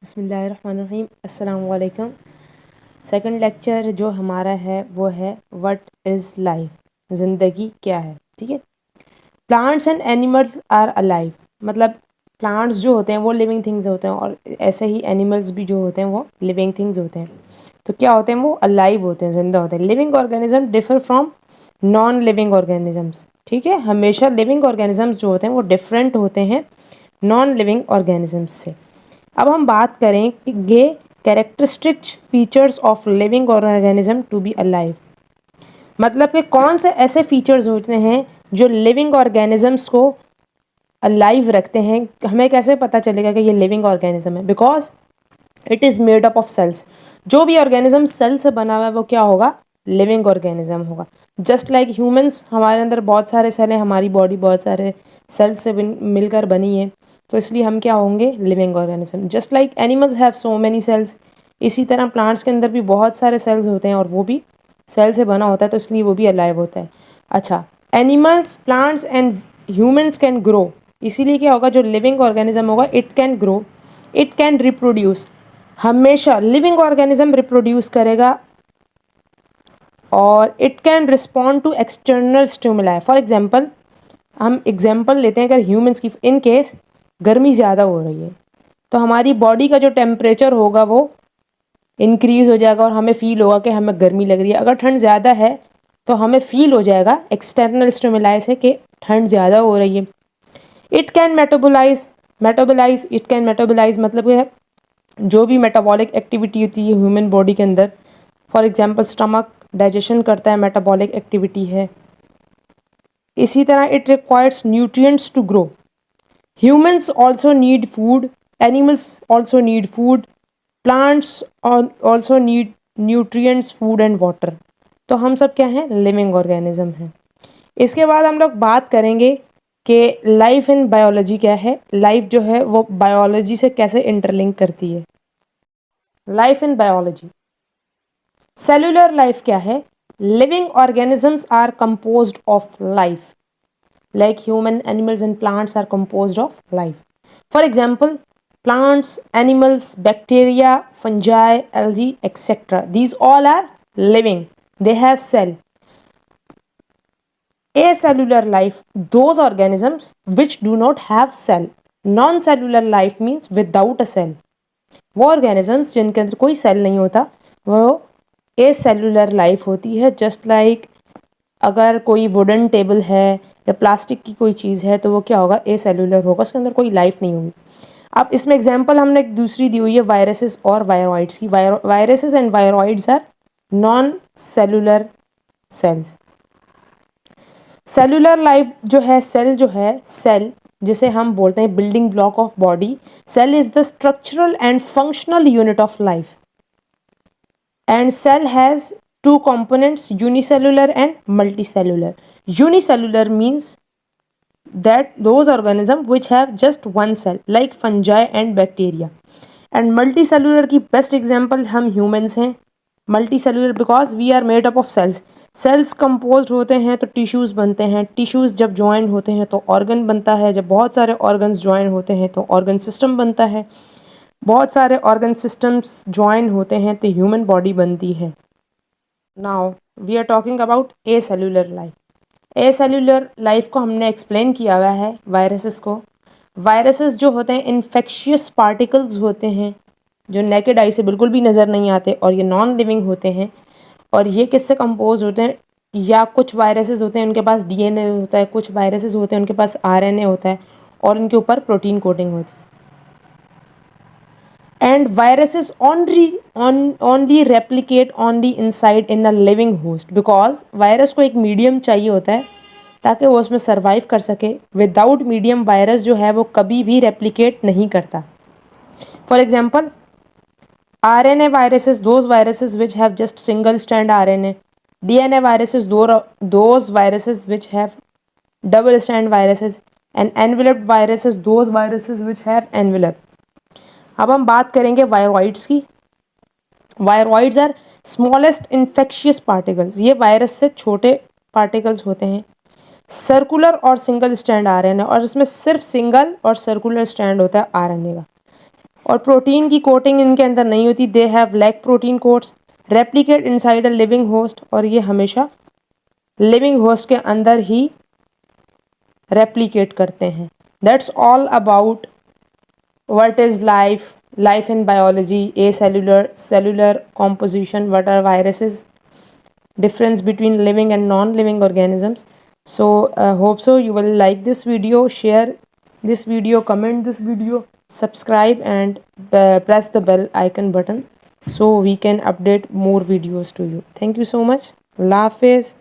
बिस्मिल्लाहिर्रहमानिर्रहीम अस्सलाम वालेकुम। सेकंड लेक्चर जो हमारा है वो है व्हाट इज़ लाइफ, ज़िंदगी क्या है। ठीक है। Plants and animals are alive, मतलब प्लांट्स जो होते हैं वो लिविंग थिंग्स होते हैं और ऐसे ही एनिमल्स भी जो होते हैं वो लिविंग थिंग्स होते हैं। तो क्या होते हैं, वो अलाइव होते हैं, जिंदा होते हैं। Living organism differ from non living organisms. ठीक है, हमेशा लिविंग ऑर्गेनिजम्स जो होते हैं वो डिफरेंट होते हैं नॉन लिविंग ऑर्गेनिजम्स से। अब हम बात करें कि ये characteristic features of living organism to be alive, मतलब कि कौन से ऐसे फीचर्स होते हैं जो लिविंग ऑर्गेनिजम्स को अलाइव रखते हैं। हमें कैसे पता चलेगा कि ये लिविंग ऑर्गेनिज्म है? Because it is made up of cells. जो भी ऑर्गेनिज्म सेल से बना हुआ है वो क्या होगा? लिविंग ऑर्गेनिज्म होगा। जस्ट लाइक ह्यूमंस, हमारे अंदर बहुत सारे सेल हैं, हमारी बॉडी बहुत सारे सेल से मिलकर बनी है, तो इसलिए हम क्या होंगे? Living organism. Just like animals have so many cells, इसी तरह प्लांट्स के अंदर भी बहुत सारे सेल्स होते हैं और वो भी सेल से बना होता है, तो इसलिए वो भी अलाइव होता है। अच्छा, animals, plants and humans can grow, इसीलिए क्या होगा? जो लिविंग ऑर्गेनिज्म होगा it can grow, it can reproduce. हमेशा लिविंग ऑर्गेनिज्म रिप्रोड्यूस करेगा और it can respond to external stimuli. For example, हम एग्जांपल लेते हैं, अगर ह्यूमंस की इन केस गर्मी ज़्यादा हो रही है तो हमारी बॉडी का जो टेम्परेचर होगा वो इंक्रीज़ हो जाएगा और हमें फील होगा कि हमें गर्मी लग रही है। अगर ठंड ज़्यादा है तो हमें फील हो जाएगा एक्सटर्नल स्टिमुलाई से कि ठंड ज़्यादा हो रही है। It can metabolize it can metabolize मतलब है जो भी मेटाबॉलिक एक्टिविटी होती है ह्यूमन बॉडी के अंदर। फॉर एग्जांपल स्टमक डाइजेशन करता है, मेटाबॉलिक एक्टिविटी है। इसी तरह it requires nutrients to grow. Humans also need food, animals also need food, plants also need nutrients, food and water. तो हम सब क्या हैं? लिविंग ऑर्गेनिज्म हैं। इसके बाद हम लोग बात करेंगे कि लाइफ इन बायोलॉजी क्या है। लाइफ जो है वो बायोलॉजी से कैसे इंटरलिंक करती है। Life in biology, cellular life क्या है? Living organisms are composed of life, like human, animals and plants are composed of life. For example, plants, animals, bacteria, fungi, algae, etcetera, these all are living, they have cell. Acellular life, those organisms which do not have cell. Non-cellular life means without a cell. वो organisms जिनके अंदर कोई cell नहीं होता वो एसेलुलर life होती है। Just like अगर कोई वुडन टेबल है या प्लास्टिक की कोई चीज़ है तो वो क्या होगा? एसेलुलर होगा, उसके अंदर कोई लाइफ नहीं होगी। अब इसमें एग्जांपल हमने एक दूसरी दी हुई है वायरसेस और वायरॉइड्स की। Viruses and viroids are non cellular cells. Cellular life जो है, सेल जो है, सेल जिसे हम बोलते हैं building block of body, cell is the structural and functional unit of life and cell has two components, unicellular and multicellular. Unicellular means that those organisms which have just one cell like fungi and bacteria, and multicellular की best example हम humans हैं। multicellular because we are made up of cells. Cells composed होते हैं तो tissues बनते हैं, tissues जब join होते हैं तो ऑर्गन बनता है, जब बहुत सारे ऑर्गन्स ज्वाइन होते हैं तो ऑर्गन सिस्टम बनता है, बहुत सारे ऑर्गन सिस्टम्स ज्वाइन होते हैं तो ह्यूमन बॉडी बनती है। Now we are talking about acellular life. Acellular life को हमने एक्सप्लेन किया हुआ है वायरसेस को। वायरसेस जो होते हैं इन्फेक्शियस पार्टिकल्स होते हैं जो नेकेड आई से बिल्कुल भी नज़र नहीं आते और ये नॉन लिविंग होते हैं। और ये किससे कंपोज होते हैं? या कुछ वायरसेस होते हैं उनके पास डीएनए होता है, कुछ वायरसेस होते हैं उनके पास आरएनए होता है और उनके ऊपर प्रोटीन कोटिंग होती है। And viruses only replicate only inside in a living host because virus को एक मीडियम चाहिए होता है ताकि वो उसमें सर्वाइव कर सके। विदाउट मीडियम वायरस जो है वो कभी भी रेप्लिकेट नहीं करता। For example, RNA viruses, those viruses which have just single strand RNA. DNA viruses, those viruses which have double strand viruses. And enveloped viruses, those viruses which have envelope. अब हम बात करेंगे वायरॉइड्स की। Viroids are smallest infectious particles, ये virus से छोटे particles होते हैं। सर्कुलर और सिंगल स्ट्रैंड आरएनए, और इसमें सिर्फ सिंगल और सर्कुलर स्ट्रैंड होता है आरएनए का। और प्रोटीन की कोटिंग इनके अंदर नहीं होती, they have lack protein coats, replicate inside a living host, और ये हमेशा लिविंग होस्ट के अंदर ही रेप्लिकेट करते हैं। That's all about what is life, life in biology, acellular, cellular composition, what are viruses, difference between living and non-living organisms. So hope so you will like this video, share this video, comment this video, subscribe, and press the bell icon button so we can update more videos to you. Thank you so much. Allah Hafiz.